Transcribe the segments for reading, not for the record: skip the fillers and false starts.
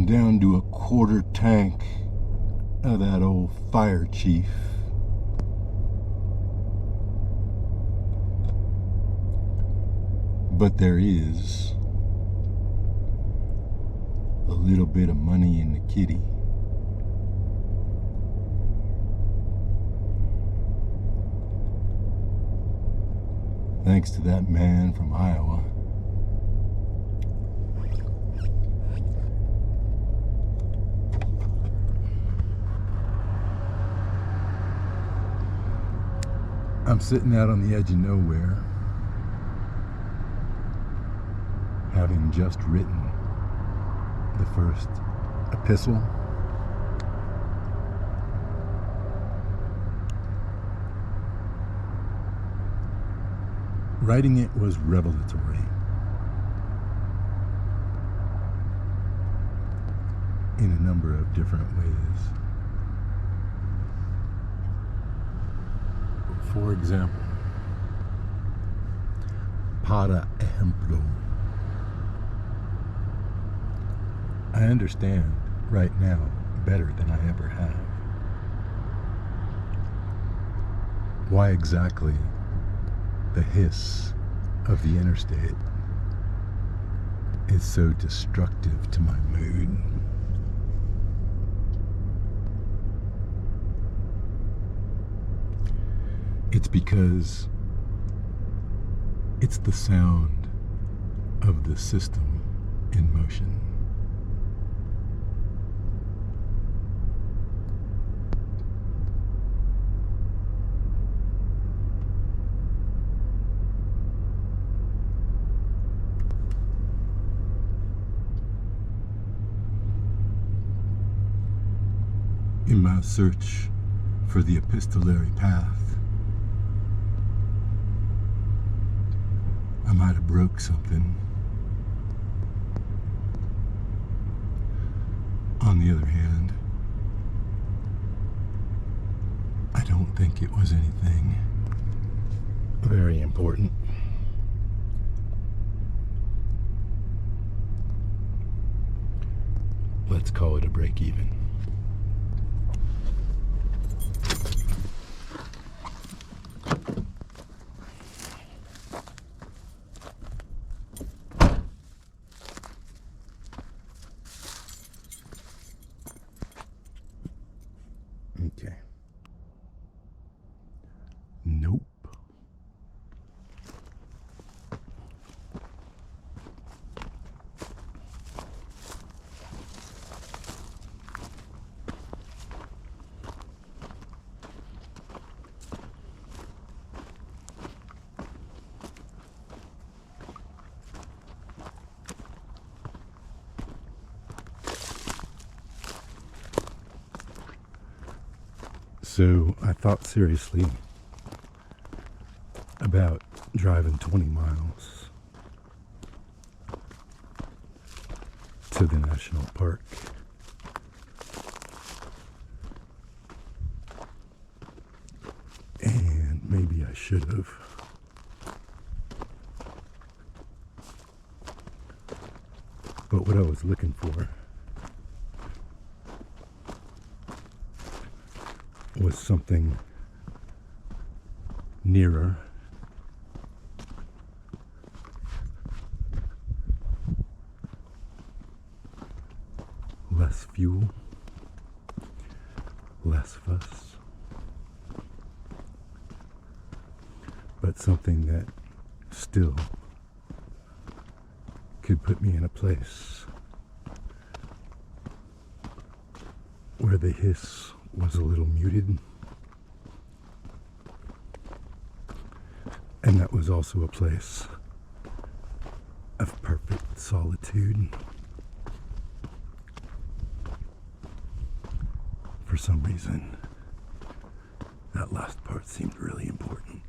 I'm down to a quarter tank of that old fire chief. But there is a little bit of money in the kitty. Thanks to that man from Iowa. I'm sitting out on the edge of nowhere, having just written the first epistle. Writing it was revelatory in a number of different ways. For example, para ejemplo, I understand right now better than I ever have why exactly the hiss of the interstate is so destructive to my mood. It's because it's the sound of the system in motion. In my search for the epistolary path, I might have broke something. On the other hand, I don't think it was anything very important. Let's call it a break even. Okay. Nope. So I thought seriously about driving 20 miles to the national park. And maybe I should have. But what I was looking for was something nearer, less fuel, less fuss, but something that still could put me in a place where the hiss was a little muted, and that was also a place of perfect solitude. For some reason, that last part seemed really important.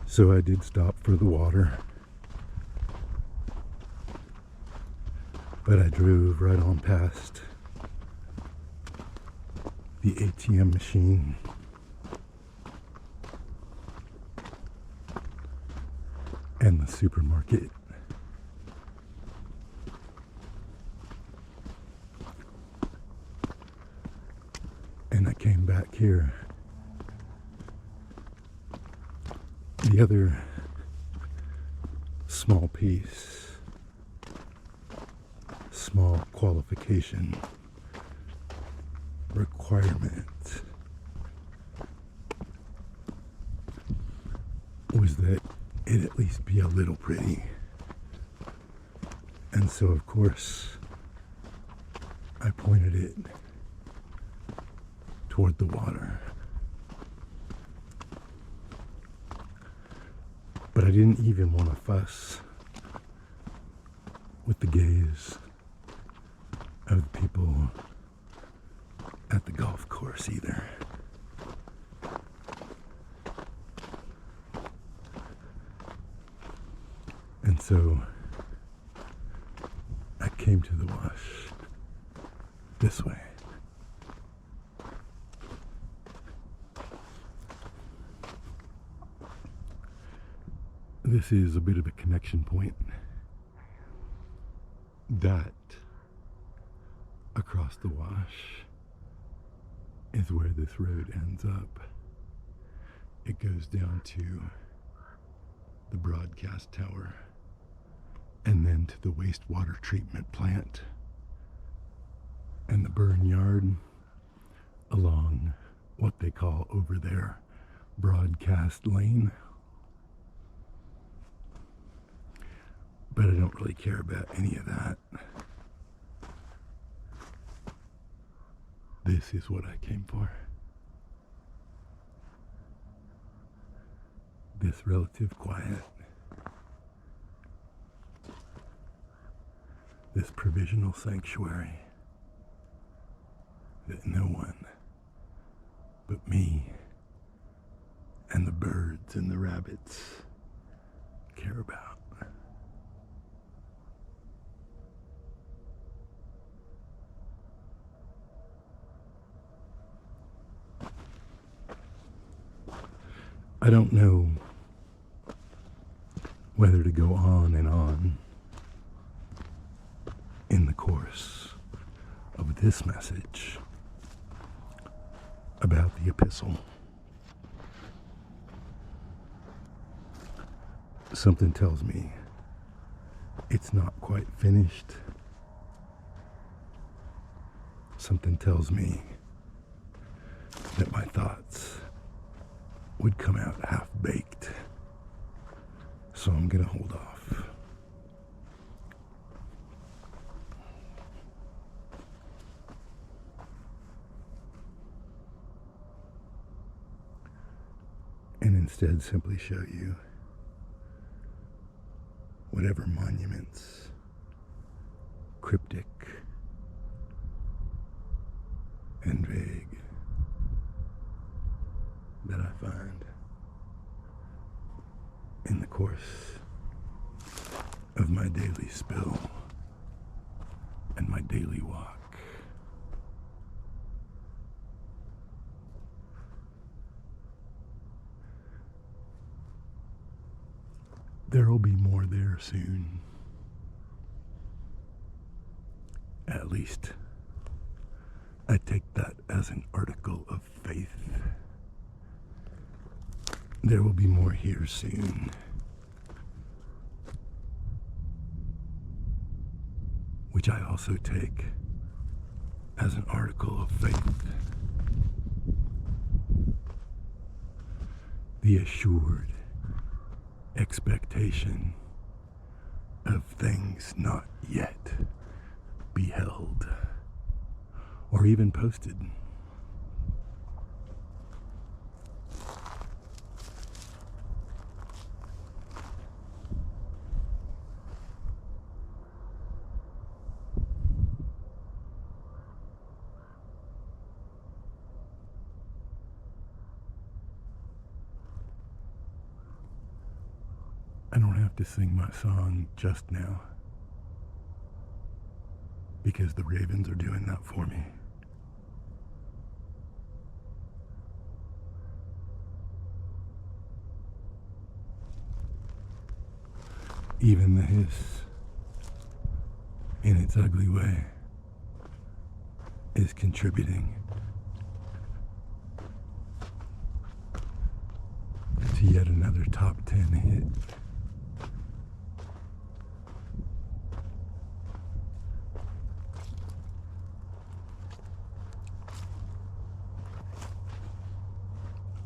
So I did stop for the water, but I drove right on past the ATM machine. and the supermarket. And I came back here. The other small piece, small qualification, requirement was that it at least be a little pretty. And so, of course, I pointed it toward the water. But I didn't even want to fuss with the gaze of the people at the golf course either. And so I came to the wash this way. This is a bit of a connection point. That across the wash is where this road ends up. It goes down to the broadcast tower and then to the wastewater treatment plant and the burn yard along what they call over there broadcast lane. But I don't really care about any of that. This is what I came for. This relative quiet. This provisional sanctuary that no one but me and the birds and the rabbits care about. I don't know whether to go on and on in the course of this message about the epistle. Something tells me it's not quite finished. Something tells me that my thoughts would come out half-baked. So I'm gonna hold off. And instead simply show you whatever monuments, cryptic and vague, that I find in the course of my daily spill and my daily walk. There will be more there soon. At least I take that as an article of faith. There will be more here soon. Which I also take as an article of faith. The assured expectation of things not yet beheld or even posted. I don't have to sing my song just now because the ravens are doing that for me. Even the hiss, in its ugly way, is contributing to yet another top 10 hit.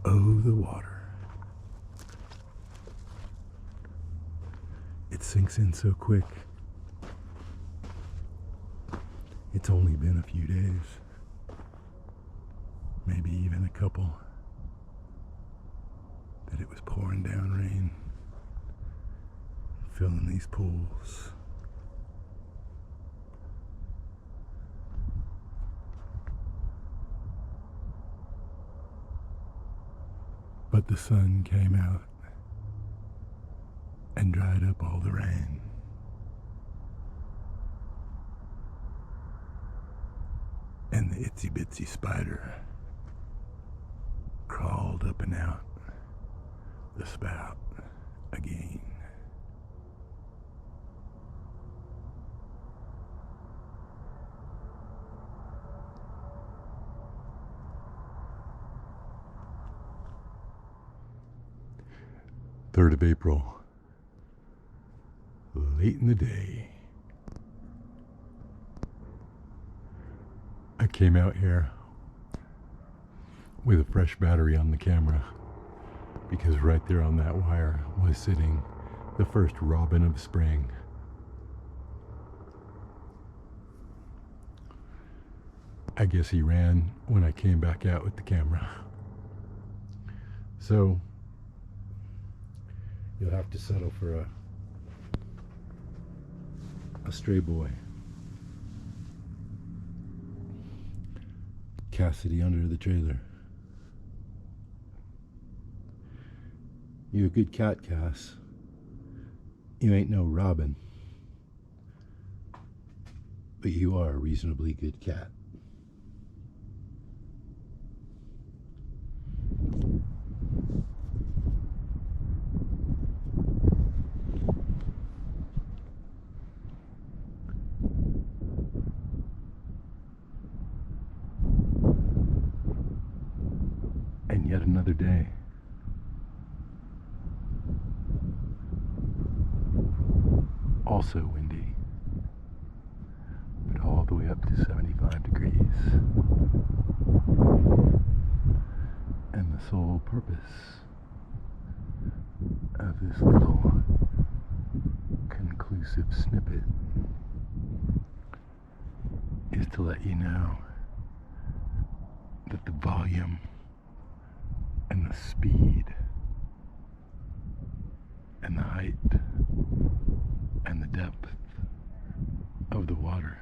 Oh, the water. It sinks in so quick. It's only been a few days, maybe even a couple, that it was pouring down rain, filling these pools. But the sun came out and dried up all the rain. And the itsy bitsy spider crawled up and out the spout again. Third of April, late in the day. I came out here with a fresh battery on the camera because right there on that wire was sitting the first robin of spring. I guess he ran when I came back out with the camera. So you'll have to settle for a stray boy. Cassidy under the trailer. You a good cat, Cass. You ain't no robin. But you are a reasonably good cat. And yet another day. Also windy, but all the way up to 75 degrees. And the sole purpose of this little conclusive snippet is to let you know that the volume and the speed and the height and the depth of the water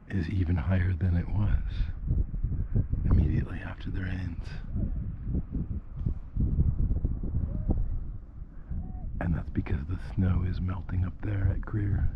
is even higher than it was immediately after the rains. And that's because the snow is melting up there at Greer.